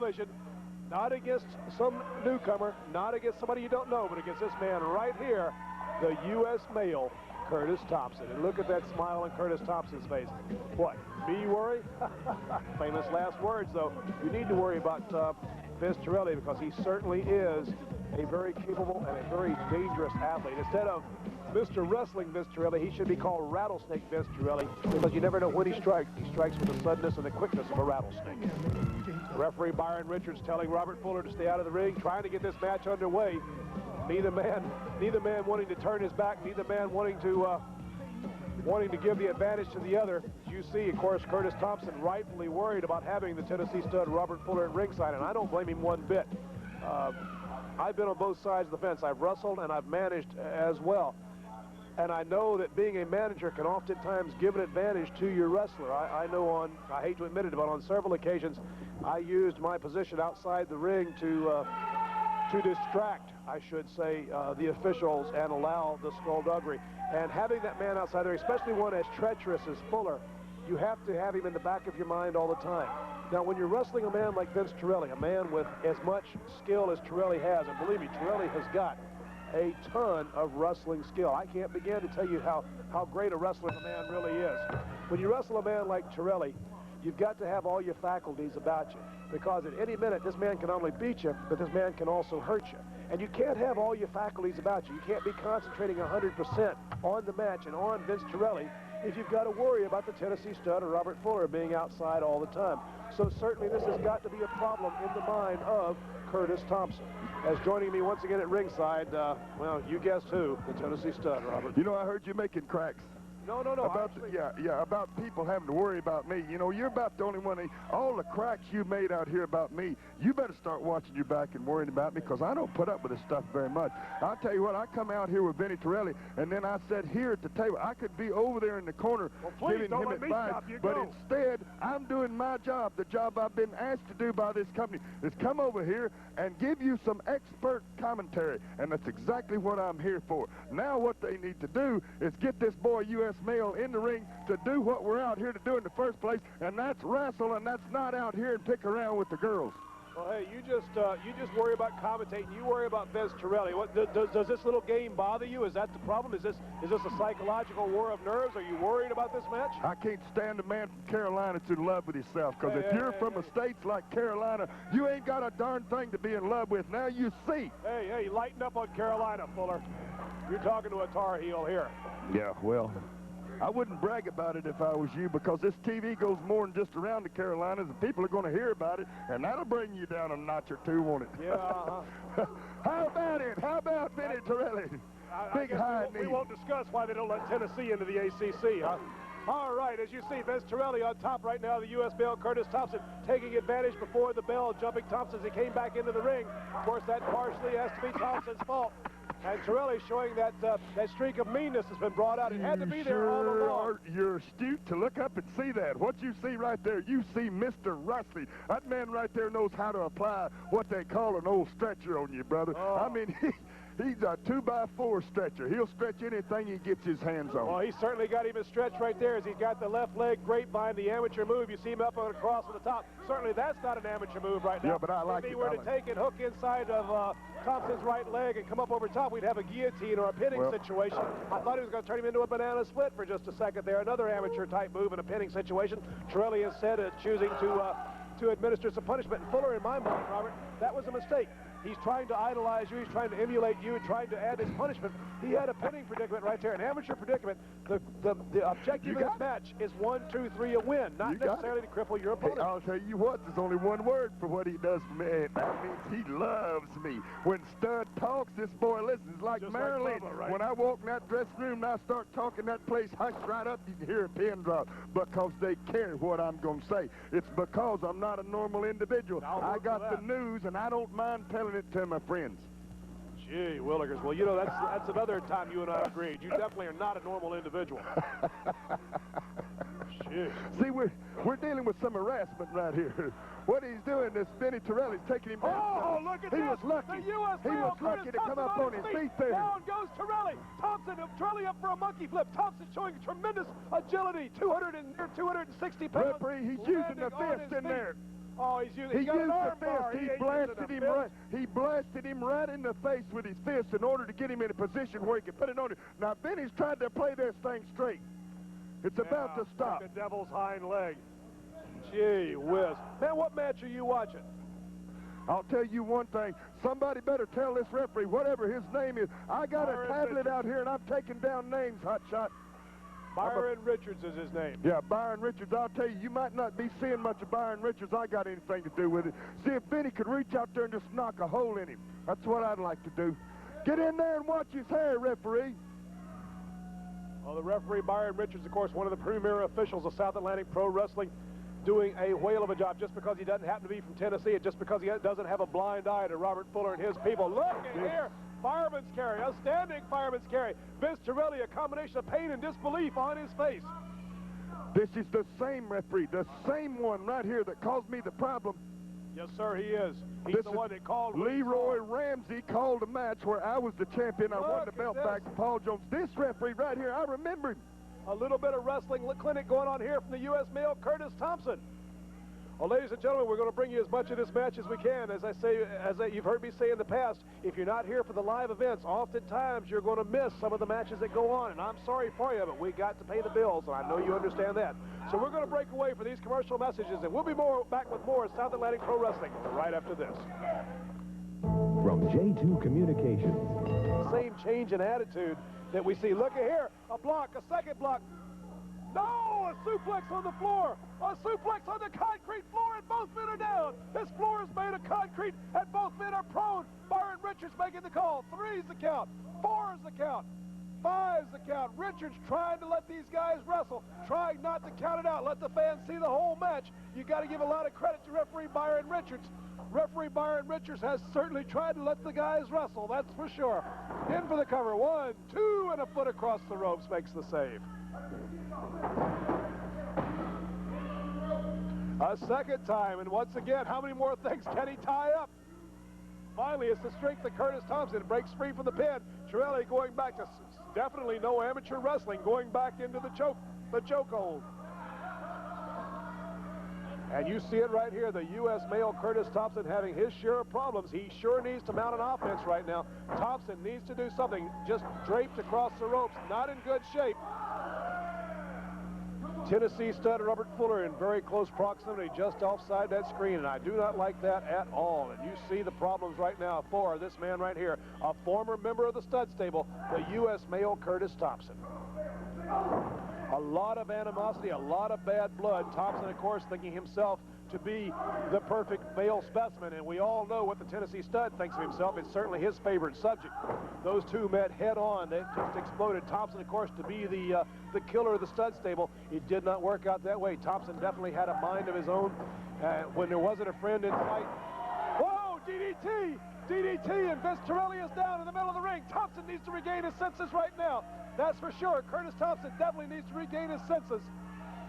television, not against some newcomer, not against somebody you don't know, but against this man right here, the U.S. male, Curtis Thompson. And look at that smile on Curtis Thompson's face. What, me worry? Famous last words, though. You need to worry about Vince Torelli, because he certainly is a very capable and a very dangerous athlete. Instead of Mr. Wrestling Vince Torelli, he should be called Rattlesnake Vince Torelli, because you never know when he strikes. He strikes with the suddenness and the quickness of a rattlesnake. Referee Byron Richards telling Robert Fuller to stay out of the ring, trying to get this match underway. Neither man wanting to turn his back, neither man wanting to give the advantage to the other. As you see, of course, Curtis Thompson rightfully worried about having the Tennessee stud Robert Fuller at ringside, and I don't blame him one bit. I've been on both sides of the fence. I've wrestled and I've managed as well. And I know that being a manager can oftentimes give an advantage to your wrestler. I know I hate to admit it, but on several occasions, I used my position outside the ring to distract, I should say, the officials and allow the skullduggery. And having that man outside there, especially one as treacherous as Fuller, you have to have him in the back of your mind all the time. Now, when you're wrestling a man like Vince Torelli, a man with as much skill as Torelli has, and believe me, Torelli has got a ton of wrestling skill. I can't begin to tell you how great a wrestler the man really is. When you wrestle a man like Torelli, you've got to have all your faculties about you, because at any minute, this man can not only beat you, but this man can also hurt you. And you can't have all your faculties about you. You can't be concentrating 100% on the match and on Vince Torelli if you've got to worry about the Tennessee stud or Robert Fuller being outside all the time. So certainly this has got to be a problem in the mind of Curtis Thompson. As joining me once again at ringside, well, you guessed who, the Tennessee stud, Robert. You know, I heard you making cracks. No. About people having to worry about me. You know, you're about the only one. All the cracks you made out here about me, you better start watching your back and worrying about me, because I don't put up with this stuff very much. I'll tell you what, I come out here with Vinny Torelli, and then I sat here at the table. I could be over there in the corner giving him advice, but instead, I'm doing my job, the job I've been asked to do by this company, is come over here and give you some expert commentary, and that's exactly what I'm here for. Now what they need to do is get this boy, U.S. male, in the ring to do what we're out here to do in the first place, and that's wrestle, and that's not out here and pick around with the girls. Well, hey, you just worry about commentating. You worry about Vince Torelli. What does this little game bother you? Is that the problem? Is this a psychological war of nerves? Are you worried about this match? I can't stand a man from Carolina that's in love with himself, because if you're from a state like Carolina, you ain't got a darn thing to be in love with. Now you see. Hey, lighten up on Carolina, Fuller. You're talking to a Tar Heel here. Yeah, well, I wouldn't brag about it if I was you, because this TV goes more than just around the Carolinas, and people are going to hear about it, and that'll bring you down a notch or two, won't it? Yeah, How about it? How about Vinny Torelli? Big high knee. We won't discuss why they don't let Tennessee into the ACC, huh? All right, as you see, Vince Torelli on top right now, the U.S. male Curtis Thompson taking advantage before the bell, jumping Thompson as he came back into the ring. Of course, that partially has to be Thompson's fault. And Torelli showing that streak of meanness has been brought out. It had to be there all along. You're astute to look up and see that. What you see right there, you see Mr. Rusty. That man right there knows how to apply what they call an old stretcher on you, brother. Oh. I mean, he's a 2x4 stretcher. He'll stretch anything he gets his hands on. Well, he certainly got him a stretch right there as he's got the left leg grapevine, the amateur move. You see him up on the cross on the top. Certainly that's not an amateur move right now. Yeah, but I like it. If he were to take and hook inside of Thompson's right leg and come up over top, we'd have a guillotine or a pinning situation. I thought he was going to turn him into a banana split for just a second there. Another amateur-type move in a pinning situation. Torelli instead choosing to administer some punishment. And Fuller, in my mind, Robert, that was a mistake. He's trying to idolize you. He's trying to emulate you and trying to add his punishment. He had a pinning predicament right there, an amateur predicament. The objective of this match is 1, 2, 3, a win, not necessarily to cripple your opponent. Hey, I'll tell you what, there's only one word for what he does for me, and that means he loves me. When Stud talks, this boy listens like Just Marilyn. like Bubba, right? When I walk in that dressing room and I start talking, that place hushed right up. You can hear a pin drop because they care what I'm going to say. It's because I'm not a normal individual. I got the news, and I don't mind telling it to my friends. Gee, Willikers. Well, you know, that's another time you and I agreed. You definitely are not a normal individual. Gee. See, we're dealing with some harassment right here. What he's doing is Vinny Torelli's taking him down. Oh, look at he this. Was lucky. The U.S. He was lucky to come up on his feet there. Down goes Torelli. Torelli up for a monkey flip. Thompson showing tremendous agility. 260 pounds. Referee, he's using the fist in there. Oh, he's using He got an used arm the bar. fist. He He ain't blasted using him a right. fist. He blasted him right in the face with his fist in order to get him in a position where he could put it on him. Now Benny's trying to play this thing straight. It's about to stop. Like the devil's hind leg. Gee whiz. Man, what match are you watching? I'll tell you one thing. Somebody better tell this referee, whatever his name is. I got a tablet out here, and I'm taking down names, hotshot. Byron Richards is his name. Yeah, Byron Richards. I'll tell you, you might not be seeing much of Byron Richards. I got anything to do with it. See if Benny could reach out there and just knock a hole in him. That's what I'd like to do. Get in there and watch his hair, referee. Well, the referee, Byron Richards, of course, one of the premier officials of South Atlantic Pro Wrestling, doing a whale of a job just because he doesn't happen to be from Tennessee and just because he doesn't have a blind eye to Robert Fuller and his people. Look at here. Fireman's carry, a standing fireman's carry. Vince Torelli, a combination of pain and disbelief on his face. This is the same referee, the same one right here that caused me the problem. Yes, sir, he is. He's the one that called. Leroy Ramsey called a match where I was the champion. I won the belt back to Paul Jones. This referee right here, I remember him. A little bit of wrestling clinic going on here from the U.S. male, Curtis Thompson. Well, ladies and gentlemen, we're going to bring you as much of this match as we can. As I say, you've heard me say in the past, if you're not here for the live events, oftentimes you're going to miss some of the matches that go on. And I'm sorry for you, but we got to pay the bills, and I know you understand that. So we're going to break away for these commercial messages, and we'll be back with more South Atlantic Pro Wrestling right after this. From J2 Communications. Same change in attitude that we see. Look at here, a block, a second block. No, a suplex on the floor. A suplex on the concrete floor, and both men are down. This floor is made of concrete, and both men are prone. Byron Richards making the call. 3's the count. 4's the count. 5's the count. Richards trying to let these guys wrestle, trying not to count it out. Let the fans see the whole match. You got to give a lot of credit to referee Byron Richards. Referee Byron Richards has certainly tried to let the guys wrestle, that's for sure. In for the cover. 1, 2, and a foot across the ropes makes the save. A second time, and once again, how many more things can he tie up? Finally, it's the strength of Curtis Thompson. Breaks free from the pin. Torelli going back to definitely no amateur wrestling, going back into the chokehold. And you see it right here, the U.S. male Curtis Thompson having his share of problems. He sure needs to mount an offense right now. Thompson needs to do something, just draped across the ropes, not in good shape. Tennessee stud Robert Fuller in very close proximity, just offside that screen, and I do not like that at all. And you see the problems right now for this man right here, a former member of the stud stable, the U.S. male Curtis Thompson. A lot of animosity, a lot of bad blood. Thompson, of course, thinking himself to be the perfect male specimen, and we all know what the Tennessee stud thinks of himself. It's certainly his favorite subject. Those two met head-on. They just exploded. Thompson, of course, to be the killer of the stud stable. It did not work out that way. Thompson definitely had a mind of his own when there wasn't a friend in sight. Whoa, DDT! DDT, and Vince Torelli is down in the middle of the ring. Thompson needs to regain his senses right now. That's for sure. Curtis Thompson definitely needs to regain his senses.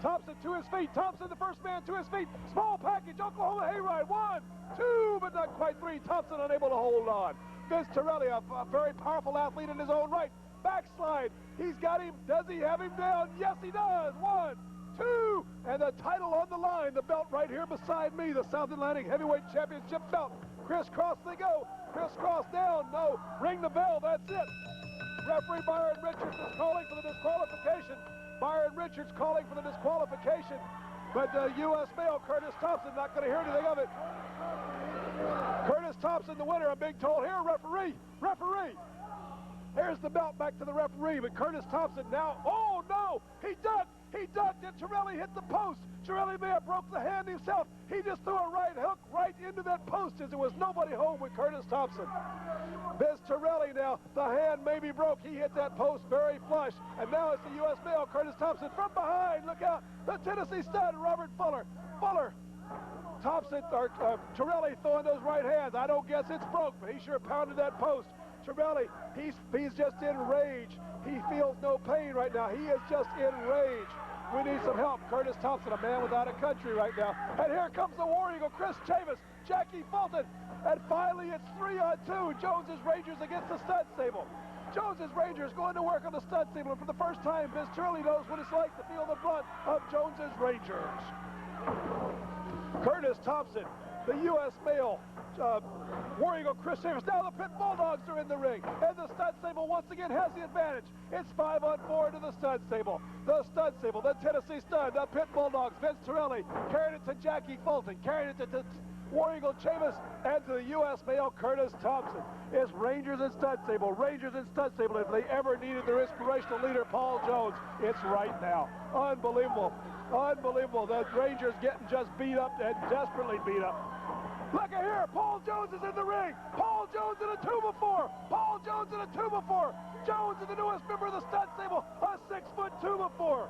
Thompson to his feet. Thompson, the first man to his feet. Small package, Oklahoma hayride. 1, 2, but not quite 3. Thompson unable to hold on. Vince Torelli, a very powerful athlete in his own right. Backslide. He's got him. Does he have him down? Yes, he does. 1, 2, and the title on the line. The belt right here beside me, the South Atlantic Heavyweight Championship belt. Crisscross they go. Crisscross down. No. Ring the bell. That's it. Referee Byron Richards is calling for the disqualification. Byron Richards calling for the disqualification. But U.S. male Curtis Thompson not going to hear anything of it. Curtis Thompson the winner. I'm being told here, referee. Referee. Here's the belt back to the referee. But Curtis Thompson now. Oh, no. He ducked. He ducked, and Torelli hit the post. Torelli may have broke the hand himself. He just threw a right hook right into that post as there was nobody home with Curtis Thompson. Vince Torelli now, the hand may be broke. He hit that post very flush. And now it's the U.S. male, Curtis Thompson, from behind. Look out, the Tennessee stud, Robert Fuller. Fuller. Thompson, or Torelli throwing those right hands. I don't guess it's broke, but he sure pounded that post. Torelli, he's just in rage. He feels no pain right now. He is just in rage. We need some help. Curtis Thompson, a man without a country right now. And here comes the War Eagle, Chris Chavis, Jackie Fulton. And finally, it's 3-on-2. Jones's Rangers against the stud stable. Jones's Rangers going to work on the stud stable. And for the first time, Vince Torelli knows what it's like to feel the brunt of Jones's Rangers. Curtis Thompson, the U.S. male War Eagle Chris Chambers. Now the Pit Bulldogs are in the ring, and the Stud Stable once again has the advantage. It's 5-on-4 to the Stud Stable. The Stud Stable, the Tennessee Stud, the Pit Bulldogs, Vince Torelli, carried it to Jackie Fulton, carried it to War Eagle Chambers, and to the U.S. male Curtis Thompson. It's Rangers and Stud Stable, Rangers and Stud Stable. If they ever needed their inspirational leader, Paul Jones, it's right now. Unbelievable. Unbelievable. The Rangers getting just beat up and desperately beat up. Look at here. Paul Jones is in the ring. Paul Jones in a 2x4. Paul Jones in a 2x4. Jones is the newest member of the Stud Stable, a 6-foot 2x4.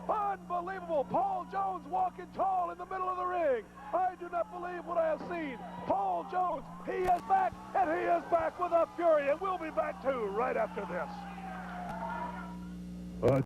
Unbelievable. Paul Jones walking tall in the middle of the ring. I do not believe what I have seen. Paul Jones, he is back, and he is back with a fury, and we'll be back too right after this.